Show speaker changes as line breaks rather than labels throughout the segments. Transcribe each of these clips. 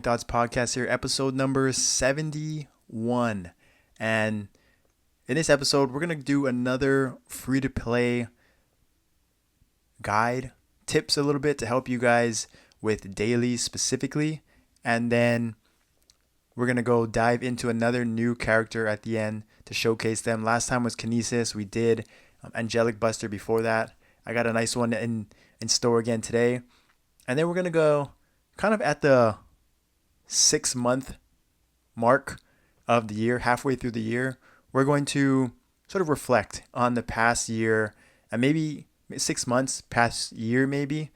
Thoughts Podcast here, episode number 71. And in this episode, we're going to do another free to play guide, tips a little bit to help you guys with dailies specifically. And then we're going to go dive into another new character at the end to showcase them. Last time was Kinesis. We did Angelic Buster before that. I got a nice one in store again today. And then we're going to go kind of at the 6 month mark of the year, halfway through the year. We're going to sort of reflect on the past year and maybe 6 months, past year maybe,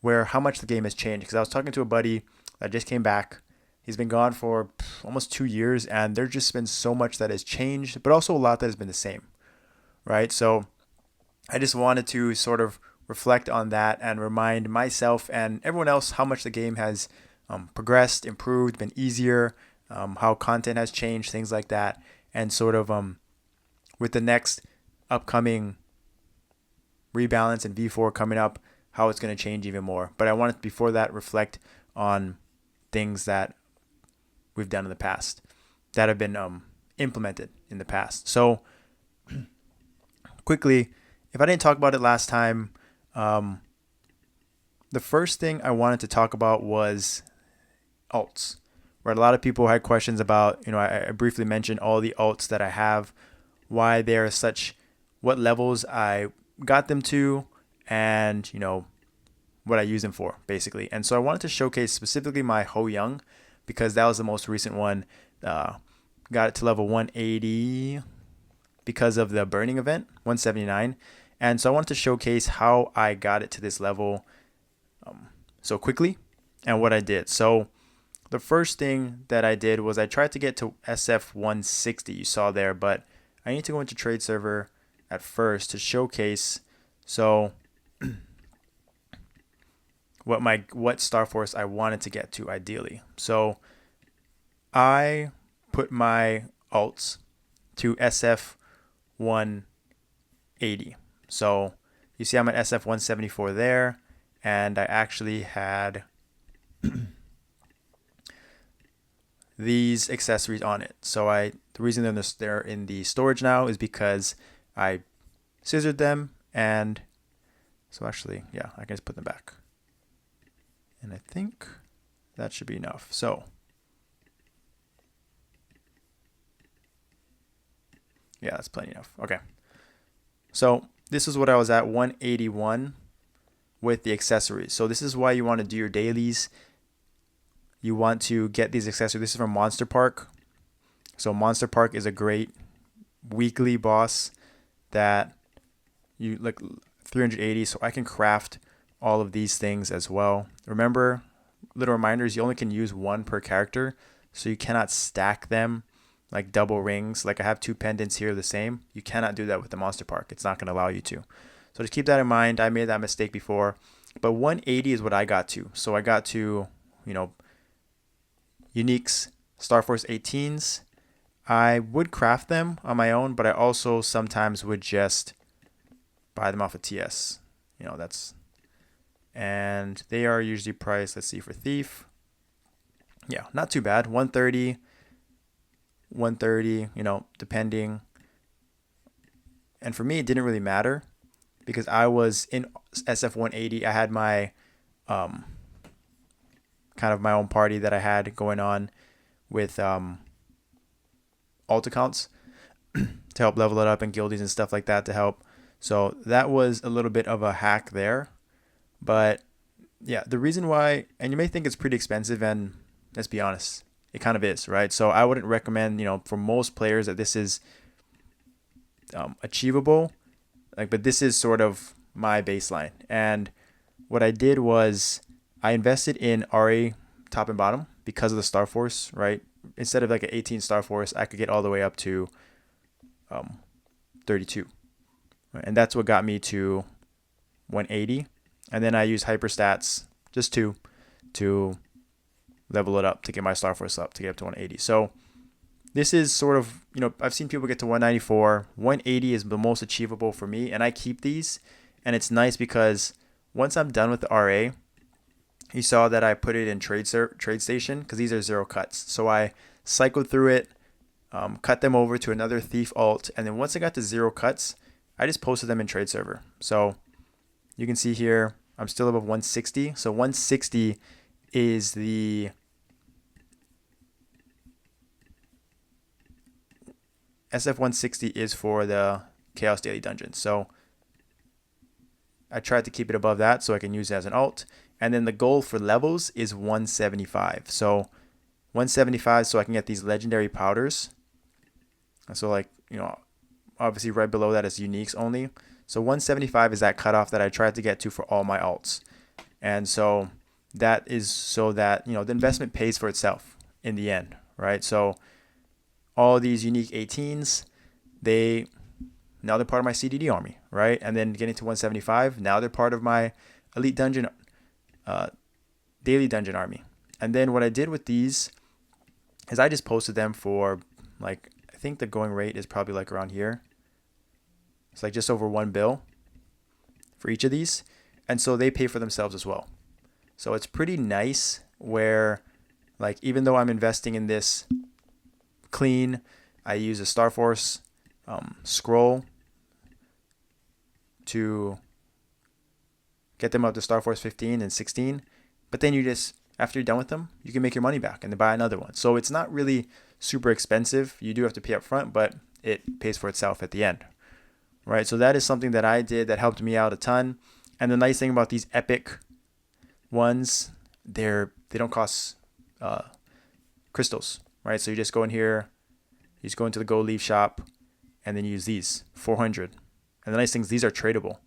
where how much the game has changed. Because I was talking to a buddy that just came back. He's been gone for almost 2 years, and there's just been so much that has changed, but also a lot that has been the same, right? So I just wanted to sort of reflect on that and remind myself and everyone else how much the game has progressed, improved, been easier, how content has changed, things like that, and sort of with the next upcoming rebalance and V4 coming up, how it's going to change even more. But I wanted before that reflect on things that we've done in the past that have been implemented in the past. So quickly, if I didn't talk about it last time, the first thing I wanted to talk about was alts, where a lot of people had questions about. I briefly mentioned all the alts that I have, why they're such, what levels I got them to, and what I use them for basically. And so I wanted to showcase specifically my Ho Young because that was the most recent one. Got it to level 180 because of the burning event, 179. And so I wanted to showcase how I got it to this level so quickly and what I did. So the first thing that I did was I tried to get to SF 160 you saw there, but I need to go into trade server at first to showcase so what Star Force I wanted to get to ideally. So I put my alts to SF 180. So you see I'm at SF 174 there, and I actually had these accessories on it. So the reason they're in the storage now is because I scissored them, and so actually, yeah, I can just put them back. And I think that should be enough. So yeah, that's plenty enough. Okay. So this is what I was at, 181 with the accessories. So this is why you want to do your dailies. You want to get these accessories. This is from Monster Park. So Monster Park is a great weekly boss that you like 380. So I can craft all of these things as well. Remember, little reminders, you only can use one per character. So you cannot stack them like double rings. Like I have 2 pendants here the same. You cannot do that with the Monster Park. It's not going to allow you to. So just keep that in mind. I made that mistake before. But 180 is what I got to. So I got to, Uniques, Star Force 18s. I would craft them on my own, but I also sometimes would just buy them off of TS. And they are usually priced, let's see, for Thief. Yeah, not too bad. 130, depending. And for me, it didn't really matter because I was in SF 180. I had my kind of my own party that I had going on with alt accounts to help level it up and guildies and stuff like that to help. So that was a little bit of a hack there. But yeah, the reason why, and you may think it's pretty expensive, and let's be honest, it kind of is, right? So I wouldn't recommend, for most players that this is achievable, but this is sort of my baseline. And what I did was I invested in RA top and bottom because of the Star Force, right? Instead of like an 18 Star Force, I could get all the way up to 32. Right? And that's what got me to 180. And then I use hyperstats just to level it up to get my Star Force up to get up to 180. So this is sort of, I've seen people get to 194. 180 is the most achievable for me, and I keep these. And it's nice because once I'm done with the RA, you saw that I put it in trade station because these are 0 cuts. So I cycled through it, cut them over to another thief alt, and then once I got to 0 cuts, I just posted them in trade server. So you can see here I'm still above 160. So 160 is the SF160 is for the Chaos Daily Dungeon. So I tried to keep it above that so I can use it as an alt. And then the goal for levels is 175. So 175 so I can get these legendary powders. So like, obviously right below that is uniques only. So 175 is that cutoff that I tried to get to for all my alts. And so that is so that, the investment pays for itself in the end, right? So all these unique 18s, now they're part of my CDD army, right? And then getting to 175, now they're part of my elite dungeon, daily dungeon army. And then what I did with these is I just posted them for I think the going rate is probably around here. It's just over 1 bill for each of these. And so they pay for themselves as well. So it's pretty nice where even though I'm investing in this clean, I use a Star Force scroll to get them up to Star Force 15 and 16. But then after you're done with them, you can make your money back and then buy another one. So it's not really super expensive. You do have to pay up front, but it pays for itself at the end, right? So that is something that I did that helped me out a ton. And the nice thing about these epic ones, they don't cost crystals, right? So you just go in here, you just go into the gold leaf shop, and then use these 400. And the nice thing is these are tradable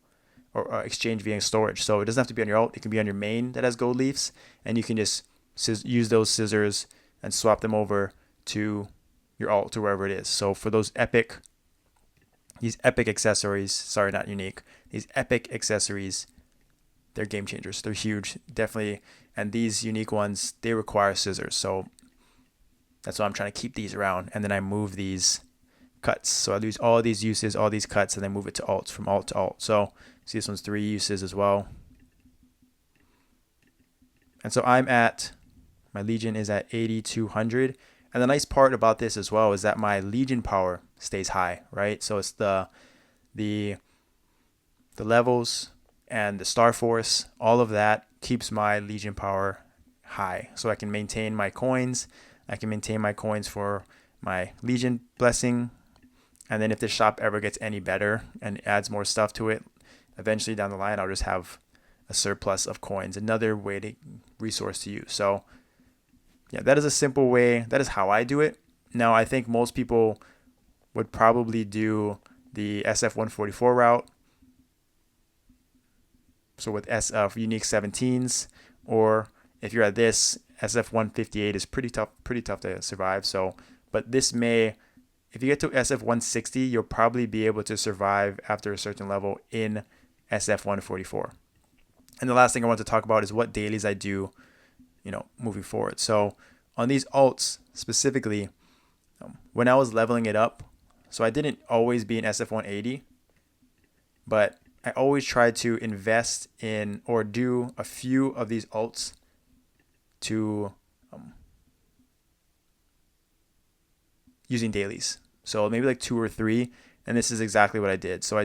or exchange via storage. So it doesn't have to be on your alt. It can be on your main that has gold leaves, and you can just use those scissors and swap them over to your alt or wherever it is. So for these epic accessories, sorry, not unique, these epic accessories, they're game changers. They're huge, definitely. And these unique ones, they require scissors. So that's why I'm trying to keep these around. And then I move these cuts. So I lose all these uses, all these cuts, and then move it to alts, from alt to alt. So see, this one's 3 uses as well. And so my Legion is at 8,200. And the nice part about this as well is that my Legion power stays high, right? So it's the levels and the Star Force, all of that keeps my Legion power high. So I can maintain my coins. I can maintain my coins for my Legion blessing. And then if the shop ever gets any better and adds more stuff to it, eventually down the line, I'll just have a surplus of coins, another resource to use. So yeah, that is a simple way. That is how I do it. Now, I think most people would probably do the SF144 route. So with unique 17s, or if you're at this, SF158 is pretty tough to survive. So, but this if you get to SF160, you'll probably be able to survive after a certain level in SF144. And the last thing I want to talk about is what dailies I do, moving forward. So on these alts specifically, when I was leveling it up, so I didn't always be in SF180, but I always tried to invest in or do a few of these alts to using dailies. So maybe 2 or 3, and this is exactly what I did. So I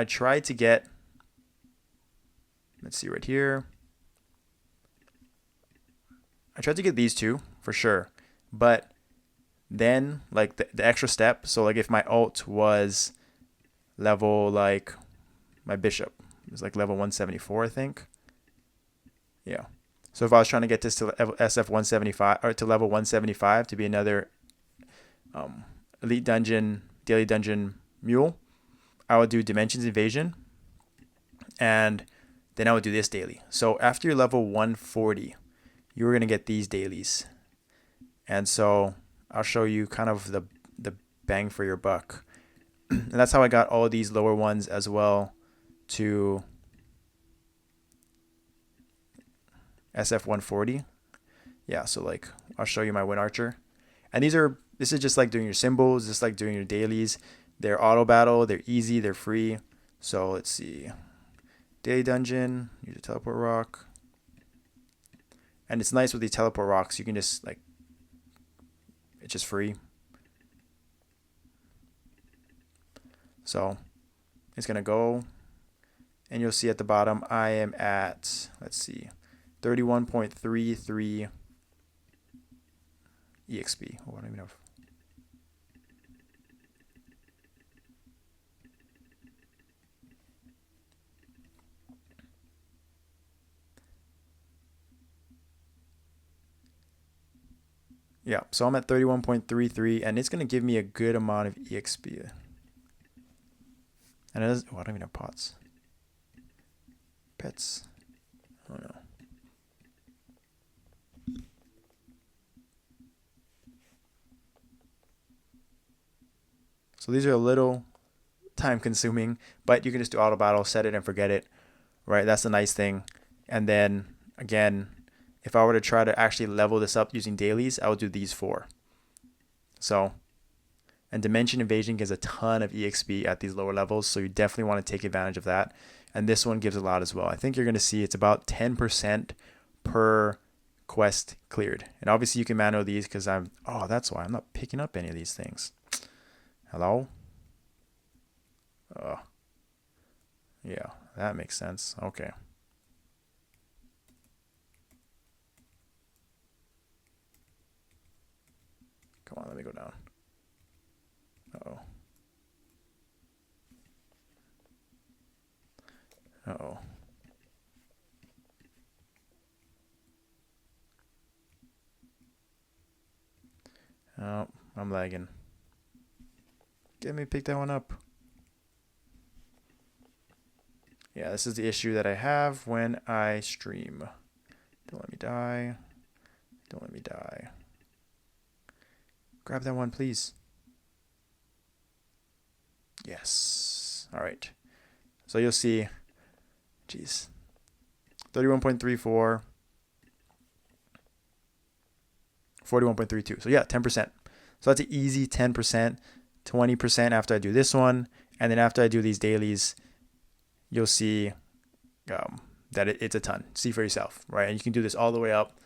tried to get, let's see right here. I tried to get these 2 for sure, but then the extra step. So if my alt was level, my bishop is level 174, I think. Yeah. So if I was trying to get this to SF 175 or to level 175 to be another elite dungeon, daily dungeon mule, I would do Dimensions Invasion, and then I would do this daily. So after your level 140, you're going to get these dailies. And so I'll show you kind of the bang for your buck. And that's how I got all these lower ones as well to SF140. Yeah, so I'll show you my Wind Archer. And this is just doing your symbols, just doing your dailies. They're auto battle, they're easy, they're free. So let's see. Daily dungeon, use a teleport rock. And it's nice with these teleport rocks. You can just like, it's just free. So it's going to go. And you'll see at the bottom, I am at, let's see, 31.33 EXP. Oh, I don't even know. Yeah, so I'm at 31.33, and it's going to give me a good amount of EXP. And it does, oh, I don't even have pots. Pets. Oh no. So these are a little time consuming, but you can just do auto battle, set it and forget it, right? That's the nice thing. And then again, if I were to try to actually level this up using dailies, I would do these 4. So, and Dimension Invasion gives a ton of EXP at these lower levels, so you definitely want to take advantage of that. And this one gives a lot as well. I think you're going to see it's about 10% per quest cleared. And obviously you can manual these because that's why I'm not picking up any of these things. Hello? Oh. Yeah, that makes sense. Okay. Come on, let me go down. Uh-oh. Uh-oh. Oh, I'm lagging. Get me pick that one up. Yeah, this is the issue that I have when I stream. Don't let me die. Don't let me die. Grab that one, please. Yes. All right. So you'll see, geez, 31.34, 41.32. So yeah, 10%. So that's an easy 10%, 20% after I do this one. And then after I do these dailies, you'll see that it's a ton. See for yourself, right? And you can do this all the way up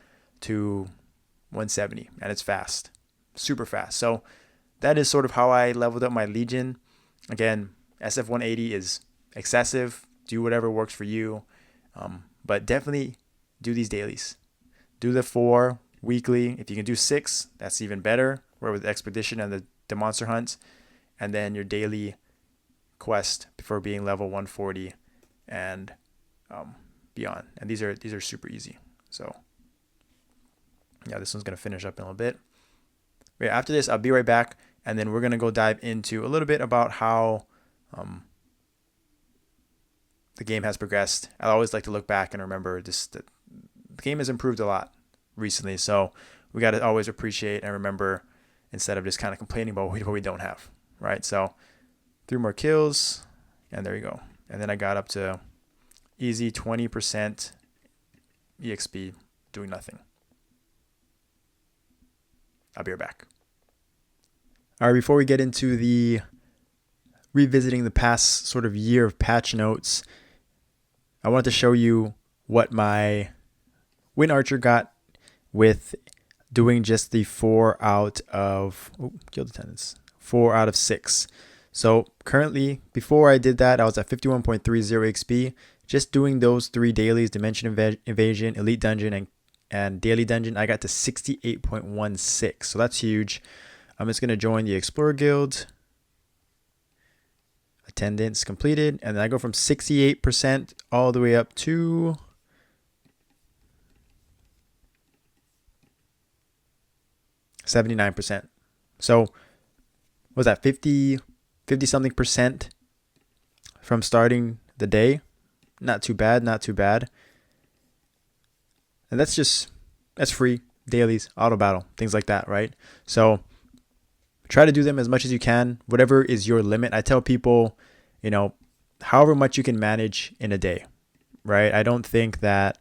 to 170, and it's fast, super fast. So that is sort of how I leveled up my Legion. Again, SF 180 is excessive. Do whatever works for you, but definitely do these dailies. Do the 4 weekly. If you can do 6, that's even better. Where with the Expedition and the monster hunts, and then your daily quest for being level 140 and beyond. And these are super easy. So yeah, this one's gonna finish up in a little bit. But yeah, after this, I'll be right back, and then we're gonna go dive into a little bit about how the game has progressed. I always like to look back and remember the game has improved a lot recently. So we got to always appreciate and remember instead of just kind of complaining about what we don't have, right? So 3 more kills, and there you go. And then I got up to easy 20% EXP doing nothing. I'll be right back. All right, before we get into the revisiting the past sort of year of patch notes, I wanted to show you what my Win Archer got with doing just the 4 out of guild attendance, 4 out of 6. So currently, before I did that, I was at 51.30 XP. Just doing those 3 dailies, Dimension Invasion, Elite Dungeon, and Daily Dungeon, I got to 68.16. So that's huge. I'm just going to join the Explorer Guild. Attendance completed. And then I go from 68% all the way up to 79%. So what was that, 50 something percent from starting the day? Not too bad, not too bad. And that's free, dailies, auto battle, things like that, right? So try to do them as much as you can, whatever is your limit. I tell people, however much you can manage in a day, right? I don't think that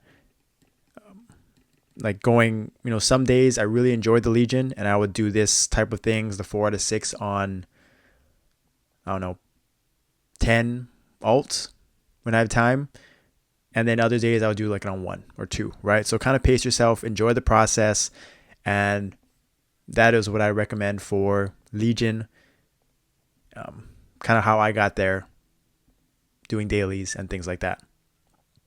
like going, some days I really enjoyed the Legion and I would do this type of things, the 4 out of 6 on, 10 alts when I have time. And then other days I'll do like on 1 or 2, right? So kind of pace yourself, enjoy the process. And that is what I recommend for Legion. Kind of how I got there, doing dailies and things like that.